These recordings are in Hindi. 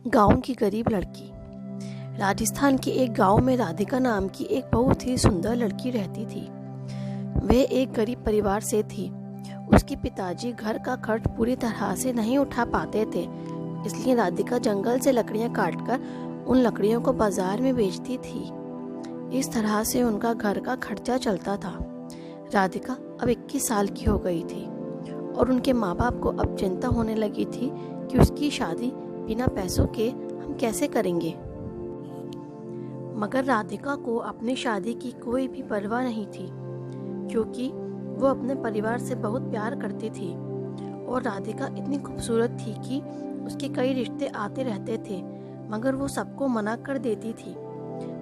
गांव की गरीब लड़की। राजस्थान के एक गांव में राधिका नाम की एक बहुत ही सुंदर लड़की रहती थी। वह एक गरीब परिवार से थी। उसके पिताजी घर का खर्च पूरी तरह से नहीं उठा पाते थे, इसलिए राधिका जंगल से लकड़ियां काटकर उन लकड़ियों को बाजार में बेचती थी। इस तरह से उनका घर का खर्चा चलता था। राधिका अब 21 साल की हो गई थी और उनके माँ बाप को अब चिंता होने लगी थी कि उसकी शादी बिना पैसों के हम कैसे करेंगे। मगर राधिका को अपनी शादी की कोई भी परवाह नहीं थी, क्योंकि वो अपने परिवार से बहुत प्यार करती थी और राधिका इतनी खूबसूरत थी कि उसके कई रिश्ते आते रहते थे, मगर वो सबको मना कर देती थी।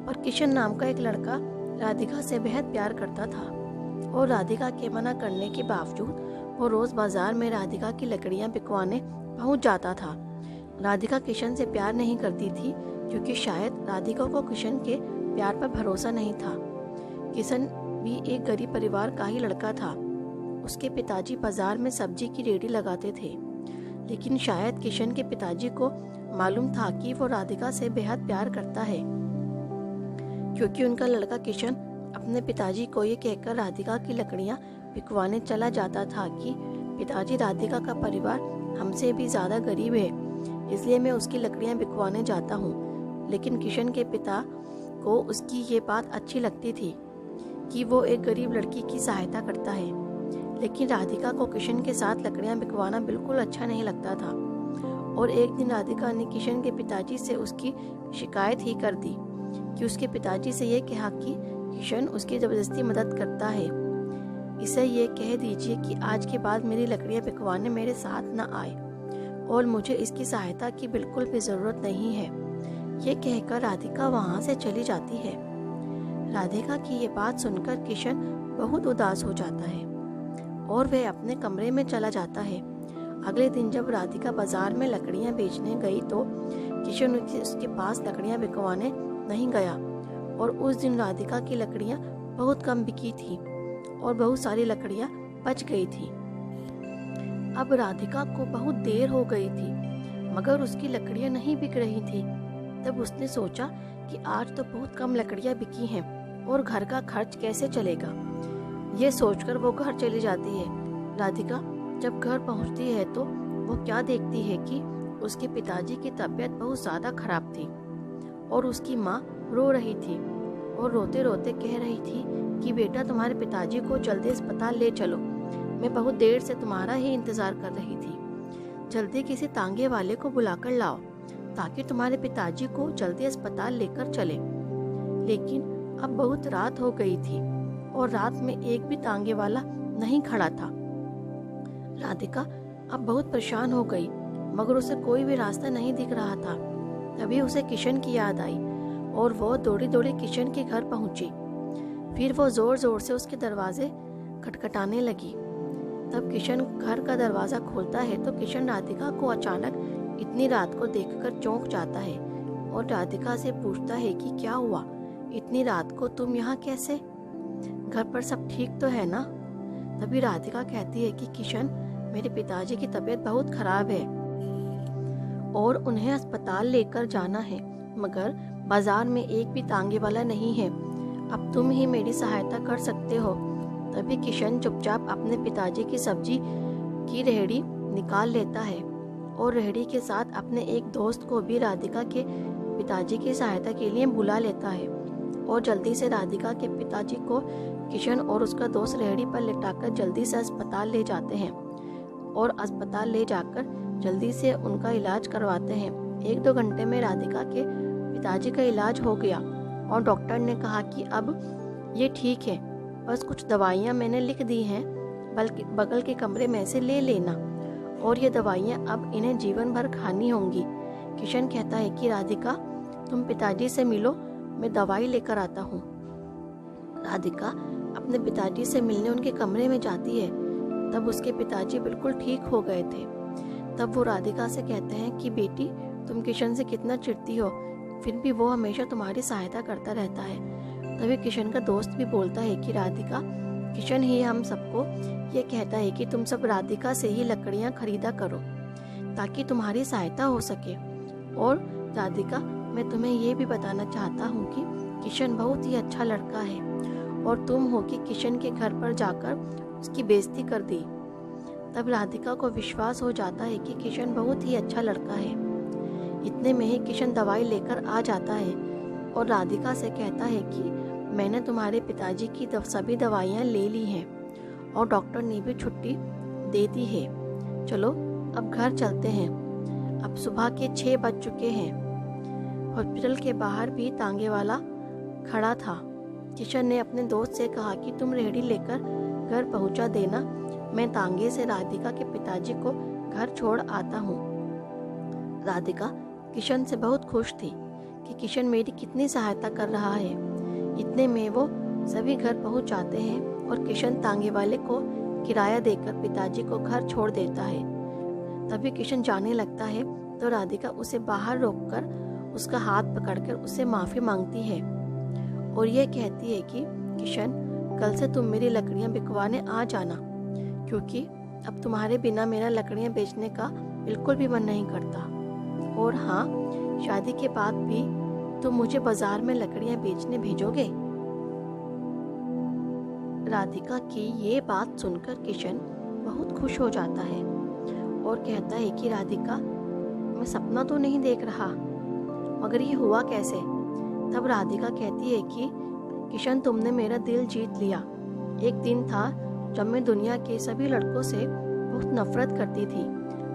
पर किशन नाम का एक लड़का राधिका से बेहद प्यार करता था और राधिका के मना करने के बावजूद वो रोज बाजार में राधिका की लकड़ियां बिकवाने पहुंच जाता था। राधिका किशन से प्यार नहीं करती थी, क्योंकि शायद राधिका को किशन के प्यार पर भरोसा नहीं था। किशन भी एक गरीब परिवार का ही लड़का था। उसके पिताजी बाजार में सब्जी की रेहड़ी लगाते थे, लेकिन शायद किशन के पिताजी को मालूम था कि वो राधिका से बेहद प्यार करता है, क्योंकि उनका लड़का किशन अपने पिताजी को ये कहकर राधिका की लकड़ियां बिकवाने चला जाता था कि पिताजी, राधिका का परिवार हमसे भी ज्यादा गरीब है, इसलिए मैं उसकी लकड़ियां बिकवाने जाता हूँ। लेकिन किशन के पिता को उसकी ये बात अच्छी लगती थी कि वो एक गरीब लड़की की सहायता करता है, लेकिन राधिका को किशन के साथ लकड़ियां बिकवाना बिल्कुल अच्छा नहीं लगता था। और एक दिन राधिका ने किशन के पिताजी से उसकी शिकायत ही कर दी कि उसके पिताजी से ये कहा कि किशन उसकी जबरदस्ती मदद करता है। इसे ये कह दीजिए कि आज के बाद मेरी लकड़ियां बिकवाने मेरे साथ न आए और मुझे इसकी सहायता की बिल्कुल भी जरूरत नहीं है। ये कहकर राधिका वहां से चली जाती है। राधिका की ये बात सुनकर किशन बहुत उदास हो जाता है और वह अपने कमरे में चला जाता है। अगले दिन जब राधिका बाजार में लकड़ियां बेचने गई तो किशन उसके पास लकड़ियां बिकवाने नहीं गया और उस दिन राधिका की लकड़ियां बहुत कम बिकी थी और बहुत सारी लकड़ियां बच गई थी। अब राधिका को बहुत देर हो गई थी, मगर उसकी लकड़ियां नहीं बिक रही थी। तब उसने सोचा कि आज तो बहुत कम लकड़ियां बिकी हैं और घर का खर्च कैसे चलेगा। ये सोचकर वो घर चली जाती है। राधिका जब घर पहुंचती है तो वो क्या देखती है कि उसके पिताजी की तबीयत बहुत ज्यादा खराब थी और उसकी माँ रो रही थी और रोते रोते कह रही थी कि बेटा, तुम्हारे पिताजी को जल्दी अस्पताल ले चलो, मैं बहुत देर से तुम्हारा ही इंतजार कर रही थी। जल्दी किसी तांगे वाले को बुलाकर लाओ ताकि तुम्हारे पिताजी को जल्दी अस्पताल लेकर चले। लेकिन अब बहुत रात हो गई थी और रात में एक भी तांगे वाला नहीं खड़ा था। राधिका अब बहुत परेशान हो गई, मगर उसे कोई भी रास्ता नहीं दिख रहा था। तभी उसे किशन की याद आई और वो दौड़ी दौड़ी किशन के घर पहुंची। फिर वो जोर जोर से उसके दरवाजे खटखटाने लगी। तब किशन घर का दरवाजा खोलता है तो किशन राधिका को अचानक इतनी रात को देखकर चौंक जाता है और राधिका से पूछता है कि क्या हुआ, इतनी रात को तुम यहाँ कैसे? घर पर सब ठीक तो है ना? तभी राधिका कहती है कि किशन, मेरे पिताजी की तबीयत बहुत खराब है और उन्हें अस्पताल लेकर जाना है, मगर बाजार में एक भी तांगे वाला नहीं है। अब तुम ही मेरी सहायता कर सकते हो। तभी किशन चुपचाप अपने पिताजी की सब्जी की रेहड़ी निकाल लेता है और रेहड़ी के साथ अपने एक दोस्त को भी राधिका के पिताजी की सहायता के लिए बुला लेता है और जल्दी से राधिका के पिताजी को किशन और उसका दोस्त रेहड़ी पर लिटाकर जल्दी से अस्पताल ले जाते हैं और अस्पताल ले जाकर जल्दी से उनका इलाज करवाते हैं। 1-2 घंटे में राधिका के पिताजी का इलाज हो गया और डॉक्टर ने कहा कि अब ये ठीक है, बस कुछ दवाइयाँ मैंने लिख दी हैं, बल्कि बगल के कमरे में से ले लेना और ये दवाइयाँ अब इन्हें जीवन भर खानी होंगी। किशन कहता है कि राधिका, तुम पिताजी से मिलो, मैं दवाई लेकर आता हूँ। राधिका अपने पिताजी से मिलने उनके कमरे में जाती है। तब उसके पिताजी बिल्कुल ठीक हो गए थे। तब वो राधिका से कहते हैं कि बेटी, तुम किशन से कितना चिढ़ती हो, फिर भी वो हमेशा तुम्हारी सहायता करता रहता है। तभी किशन का दोस्त भी बोलता है कि राधिका, किशन ही हम सबको ये कहता है कि तुम सब राधिका से ही लकड़ियां खरीदा करो ताकि तुम्हारी सहायता हो सके और राधिका, मैं तुम्हें ये भी बताना चाहता हूँ कि किशन बहुत ही अच्छा लड़का है और तुम हो कि किशन के घर पर जाकर उसकी बेइज्जती कर दी। तब राधिका को विश्वास हो जाता है कि किशन बहुत ही अच्छा लड़का है। इतने में ही किशन दवाई लेकर आ जाता है और राधिका से कहता है कि मैंने तुम्हारे पिताजी की सभी दवाइयाँ ले ली हैं और डॉक्टर ने भी छुट्टी दे दी है। चलो अब घर चलते हैं। अब सुबह के 6 बज चुके हैं। हॉस्पिटल के बाहर भी तांगे वाला खड़ा था। किशन ने अपने दोस्त से कहा कि तुम रेहड़ी लेकर घर पहुंचा देना, मैं तांगे से राधिका के पिताजी को घर छोड़ आता हूँ। राधिका किशन से बहुत खुश थी कि किशन मेरी कितनी सहायता कर रहा है। इतने में वो सभी घर पहुंच जाते हैं और किशन तांगे वाले को किराया देकर पिताजी को घर छोड़ देता है। तभी किशन जाने लगता है तो राधिका उसे बाहर रोककर उसका हाथ पकड़कर उससे माफ़ी मांगती है और ये कहती है कि किशन, कल से तुम मेरी लकड़ियाँ बिकवाने आ जाना, क्योंकि अब तुम्हारे बिना मेरा लकड़ियाँ बेचने का बिल्कुल भी मन नहीं करता। और हाँ, शादी के बाद भी तुम मुझे बाजार में लकड़ियाँ बेचने भेजोगे। राधिका की ये बात सुनकर किशन बहुत खुश हो जाता है और कहता है कि राधिका, मैं सपना तो नहीं देख रहा, मगर ये हुआ कैसे? तब राधिका कहती है कि किशन, तुमने मेरा दिल जीत लिया। एक दिन था जब मैं दुनिया के सभी लड़कों से बहुत नफरत करती थी,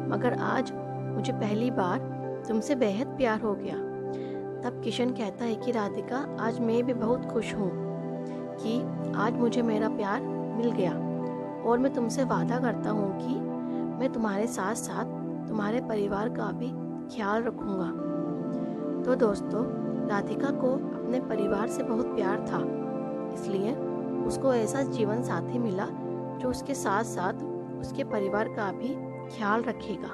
मगर आज मुझे पहली बार तुमसे बेहद प्यार हो गया। तब किशन कहता है कि राधिका, आज मैं भी बहुत खुश हूँ कि आज मुझे मेरा प्यार मिल गया और मैं तुमसे वादा करता हूँ कि मैं तुम्हारे साथ साथ तुम्हारे परिवार का भी ख्याल रखूँगा। तो दोस्तों, राधिका को अपने परिवार से बहुत प्यार था, इसलिए उसको ऐसा जीवन साथी मिला जो उसके साथ साथ उसके परिवार का भी ख्याल रखेगा।